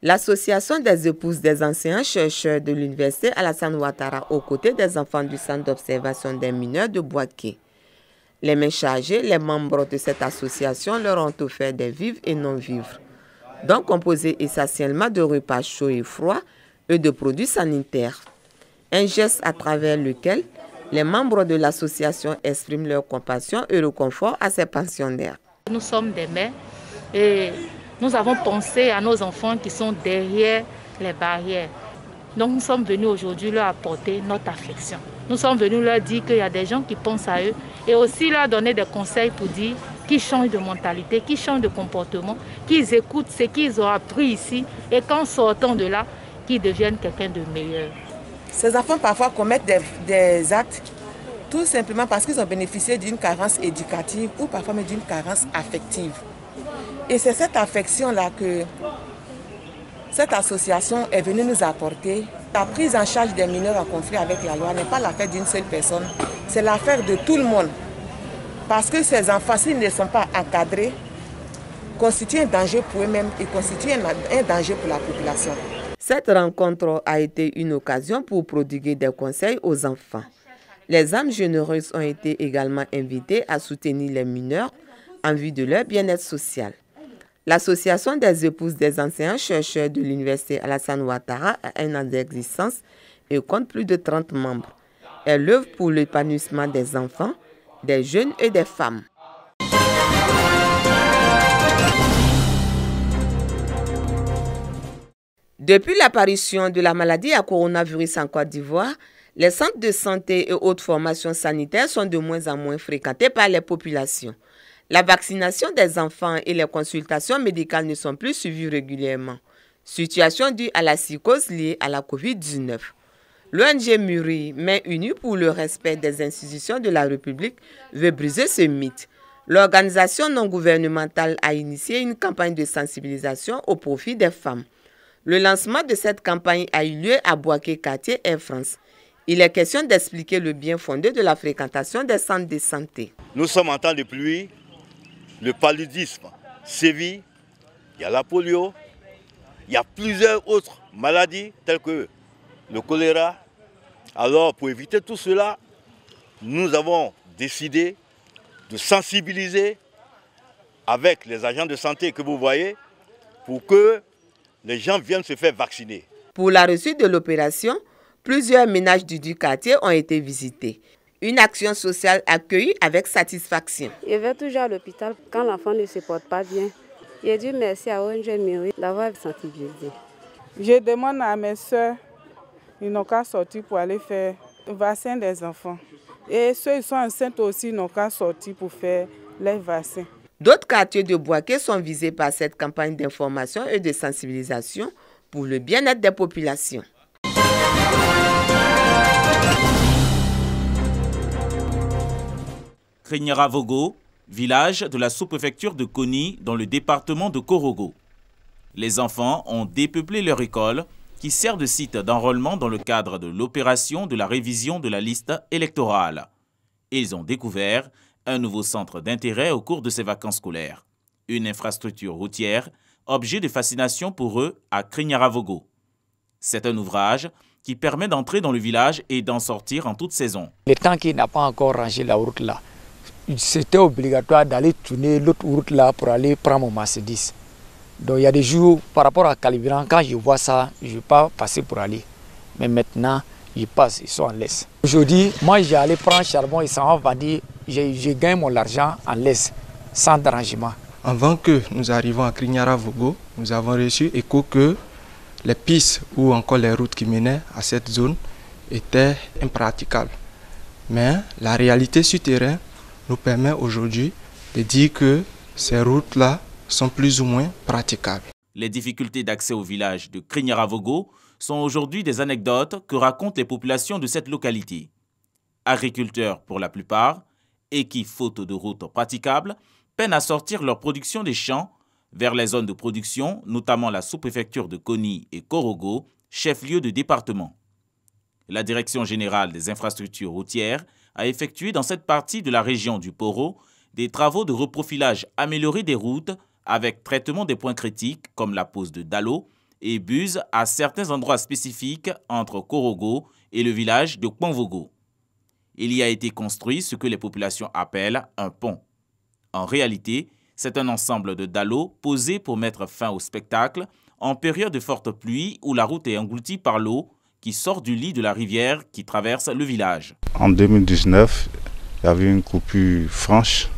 L'association des épouses des anciens chercheurs de l'université Alassane Ouattara aux côtés des enfants du centre d'observation des mineurs de Bouaké. Les mains chargées, les membres de cette association leur ont offert des vivres et non-vivres, donc composés essentiellement de repas chauds et froids et de produits sanitaires. Un geste à travers lequel les membres de l'association expriment leur compassion et le confort à ces pensionnaires. Nous sommes des mères et nous avons pensé à nos enfants qui sont derrière les barrières. Donc nous sommes venus aujourd'hui leur apporter notre affection. Nous sommes venus leur dire qu'il y a des gens qui pensent à eux et aussi leur donner des conseils pour dire qu'ils changent de mentalité, qu'ils changent de comportement, qu'ils écoutent ce qu'ils ont appris ici et qu'en sortant de là, qu'ils deviennent quelqu'un de meilleur. Ces enfants parfois commettent des actes tout simplement parce qu'ils ont bénéficié d'une carence éducative ou parfois même d'une carence affective. Et c'est cette affection-là que cette association est venue nous apporter. La prise en charge des mineurs en conflit avec la loi n'est pas l'affaire d'une seule personne, c'est l'affaire de tout le monde. Parce que ces enfants, s'ils ne sont pas encadrés, constituent un danger pour eux-mêmes et constituent un danger pour la population. Cette rencontre a été une occasion pour prodiguer des conseils aux enfants. Les âmes généreuses ont été également invitées à soutenir les mineurs en vue de leur bien-être social. L'association des épouses des anciens chercheurs de l'université Alassane Ouattara a un an d'existence et compte plus de 30 membres. Elle œuvre pour l'épanouissement des enfants, des jeunes et des femmes. Depuis l'apparition de la maladie à coronavirus en Côte d'Ivoire, les centres de santé et autres formations sanitaires sont de moins en moins fréquentés par les populations. La vaccination des enfants et les consultations médicales ne sont plus suivies régulièrement. Situation due à la psychose liée à la COVID-19. L'ONG Muri, Mains Unies pour le respect des institutions de la République, veut briser ce mythe. L'organisation non gouvernementale a initié une campagne de sensibilisation au profit des femmes. Le lancement de cette campagne a eu lieu à Bouaké, quartier Air France. Il est question d'expliquer le bien fondé de la fréquentation des centres de santé. Nous sommes en temps de pluie, le paludisme sévit, il y a la polio, il y a plusieurs autres maladies telles que le choléra. Alors pour éviter tout cela, nous avons décidé de sensibiliser avec les agents de santé que vous voyez pour que les gens viennent se faire vacciner. Pour la réussite de l'opération, plusieurs ménages du quartier ont été visités. Une action sociale accueillie avec satisfaction. Je vais toujours à l'hôpital quand l'enfant ne se porte pas bien. Je dis merci à ONG Muri d'avoir sensibilisé. Je demande à mes soeurs, ils n'ont qu'à sortir pour aller faire le vaccin des enfants. Et ceux qui sont enceintes aussi n'ont qu'à sortir pour faire les vaccins. D'autres quartiers de Bouaké sont visés par cette campagne d'information et de sensibilisation pour le bien-être des populations. Krignaravogo, village de la sous-préfecture de Koni dans le département de Korogo. Les enfants ont dépeuplé leur école qui sert de site d'enrôlement dans le cadre de l'opération de la révision de la liste électorale. Ils ont découvert un nouveau centre d'intérêt au cours de ces vacances scolaires. Une infrastructure routière, objet de fascination pour eux à Krignaravogo. C'est un ouvrage qui permet d'entrer dans le village et d'en sortir en toute saison. Le temps qu'il n'a pas encore rangé la route là, c'était obligatoire d'aller tourner l'autre route là pour aller prendre mon Mercedes. Donc il y a des jours, par rapport à Calibran, quand je vois ça, je ne vais pas passer pour aller. Mais maintenant, ils passent, ils sont en laisse. Aujourd'hui, moi j'ai allé prendre charbon et ça va venir, je gagne mon argent en laisse, sans dérangement. Avant que nous arrivions à Krignaravogo, nous avons reçu écho que les pistes ou encore les routes qui menaient à cette zone étaient impraticables. Mais la réalité sur terrain nous permet aujourd'hui de dire que ces routes-là sont plus ou moins praticables. Les difficultés d'accès au village de Krignaravogo sont aujourd'hui des anecdotes que racontent les populations de cette localité. Agriculteurs pour la plupart, et qui, faute de routes praticables, peinent à sortir leur production des champs vers les zones de production, notamment la sous-préfecture de Koni et Korogo, chef-lieu de département. La Direction générale des infrastructures routières a effectué dans cette partie de la région du Poro des travaux de reprofilage amélioré des routes avec traitement des points critiques comme la pose de dallos et buse à certains endroits spécifiques entre Korogo et le village de Kwanvogo. Il y a été construit ce que les populations appellent un pont. En réalité, c'est un ensemble de dallos posés pour mettre fin au spectacle en période de forte pluie où la route est engloutie par l'eau qui sort du lit de la rivière qui traverse le village. En 2019, il y avait une coupure franche,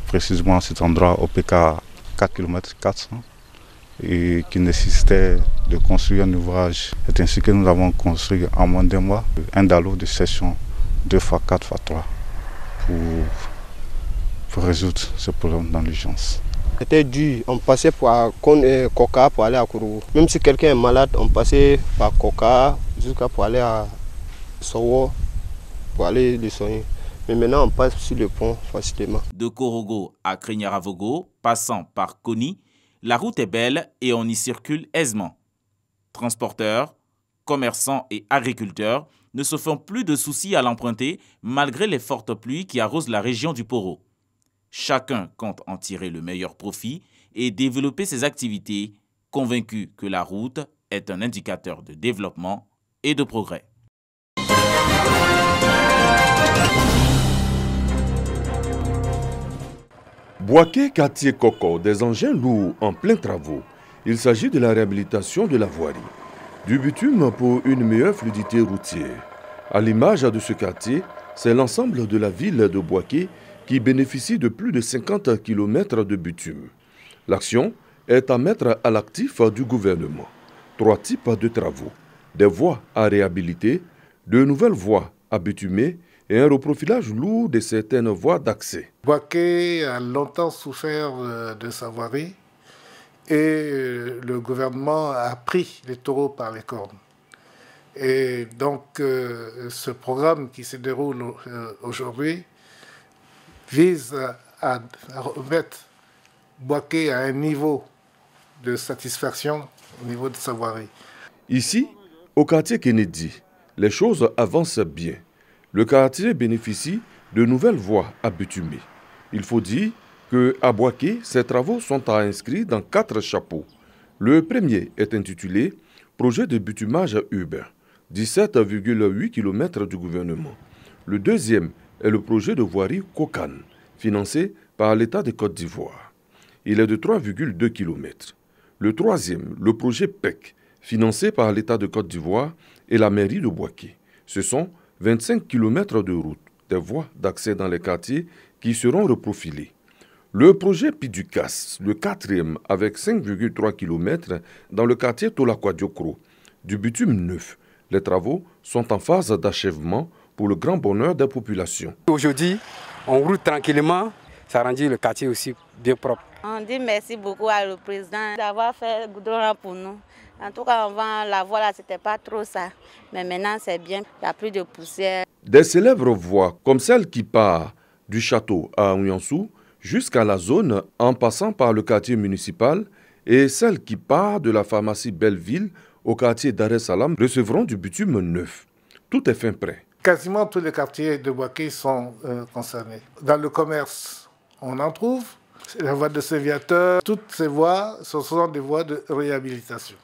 précisément à cet endroit, au PK 4 km 400, et qui nécessitait de construire un ouvrage. C'est ainsi que nous avons construit en moins d'un mois un dallo de section 2x4x3 pour résoudre ce problème dans l'urgence. C'était dur, on passait par Koka pour aller à Korogo. Même si quelqu'un est malade, on passait par Koka jusqu'à pour aller à Sowo pour aller le soigner. Mais maintenant on passe sur le pont facilement. De Korogo à Krignaravogo, passant par Koni, la route est belle et on y circule aisément. Transporteurs, commerçants et agriculteurs ne se font plus de soucis à l'emprunter malgré les fortes pluies qui arrosent la région du Poro. Chacun compte en tirer le meilleur profit et développer ses activités, convaincu que la route est un indicateur de développement et de progrès. Boaké, quartier Koko, des engins lourds en plein travaux. Il s'agit de la réhabilitation de la voirie. Du bitume pour une meilleure fluidité routière. À l'image de ce quartier, c'est l'ensemble de la ville de Boaké qui bénéficie de plus de 50 km de bitume. L'action est à mettre à l'actif du gouvernement. 3 types de travaux. Des voies à réhabiliter, de nouvelles voies à bitumer et un reprofilage lourd de certaines voies d'accès. Boaké a longtemps souffert de sa voirie et le gouvernement a pris les taureaux par les cornes. Et donc ce programme qui se déroule aujourd'hui vise à remettre Boaké à un niveau de satisfaction au niveau de sa voirie. Ici, au quartier Kennedy, les choses avancent bien. Le quartier bénéficie de nouvelles voies à bitumer. Il faut dire qu'à Boaké, ces travaux sont inscrits dans 4 chapeaux. Le premier est intitulé « Projet de bitumage urbain », 17,8 km du gouvernement. Le deuxième est le projet de voirie Kokan, financé par l'État de Côte d'Ivoire. Il est de 3,2 km. Le troisième, le projet PEC, financé par l'État de Côte d'Ivoire et la mairie de Boaké. Ce sont 25 km de route, des voies d'accès dans les quartiers qui seront reprofilées. Le projet Pidukas, le quatrième, avec 5,3 km dans le quartier Tolakwa-Diokro, du bitume neuf. Les travaux sont en phase d'achèvement pour le grand bonheur des populations. Aujourd'hui, on roule tranquillement, ça rend le quartier aussi bien propre. On dit merci beaucoup à le président d'avoir fait le goudron pour nous. En tout cas, avant la voie là, c'était pas trop ça. Mais maintenant, c'est bien, il n'y a plus de poussière. Des célèbres voies comme celle qui part du château à Ouyansou jusqu'à la zone en passant par le quartier municipal et celle qui part de la pharmacie Belleville au quartier Dar es Salaam recevront du bitume neuf. Tout est fin prêt. Quasiment tous les quartiers de Boaké sont concernés. Dans le commerce, on en trouve. La voie de Séviateur, toutes ces voies, ce sont des voies de réhabilitation.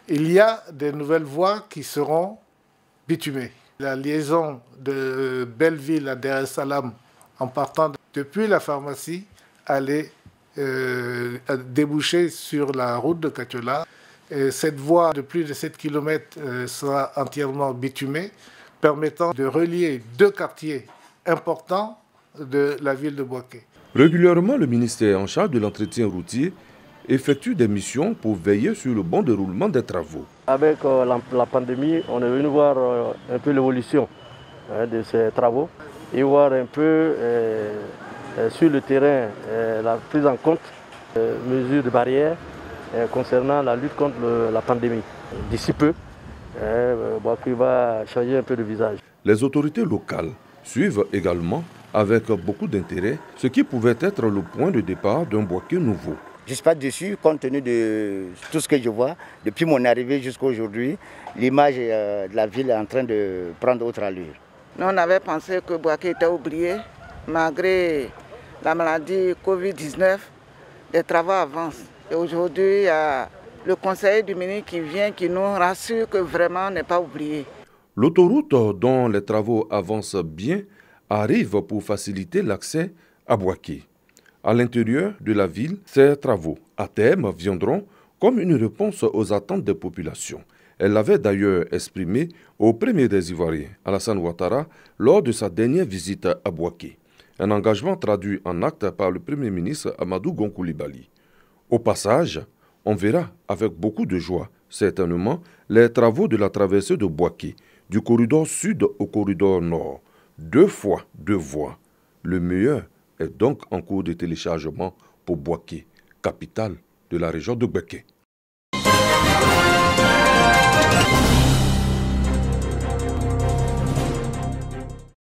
Il y a des nouvelles voies qui seront bitumées. La liaison de Belleville à Dar es Salaam en partant depuis la pharmacie allait déboucher sur la route de Katiola. Cette voie de plus de 7 km sera entièrement bitumée, permettant de relier 2 quartiers importants de la ville de Boaké. Régulièrement, le ministère en charge de l'entretien routier effectue des missions pour veiller sur le bon déroulement des travaux. Avec la pandémie, on est venu voir un peu l'évolution de ces travaux et voir un peu sur le terrain la prise en compte des mesures de barrière concernant la lutte contre la pandémie. D'ici peu, Boaké va changer un peu de visage. Les autorités locales suivent également avec beaucoup d'intérêt ce qui pouvait être le point de départ d'un Boaké nouveau. Je ne suis pas déçu compte tenu de tout ce que je vois. Depuis mon arrivée jusqu'à aujourd'hui, l'image de la ville est en train de prendre autre allure. Nous, on avait pensé que Boaké était oublié. Malgré la maladie Covid-19, les travaux avancent. Et aujourd'hui, il y a le conseiller du ministre qui vient, qui nous rassure que vraiment on n'est pas oublié. L'autoroute dont les travaux avancent bien arrive pour faciliter l'accès à Bouaké. À l'intérieur de la ville, ces travaux, à terme, viendront comme une réponse aux attentes des populations. Elle l'avait d'ailleurs exprimé au premier des Ivoiriens, Alassane Ouattara, lors de sa dernière visite à Bouaké. Un engagement traduit en actes par le Premier ministre Amadou Gon Coulibaly. Au passage, on verra avec beaucoup de joie, certainement, les travaux de la traversée de Bouaké, du corridor sud au corridor nord. 2 fois 2 voies. Le meilleur est donc en cours de téléchargement pour Bouaké, capitale de la région de Bouaké.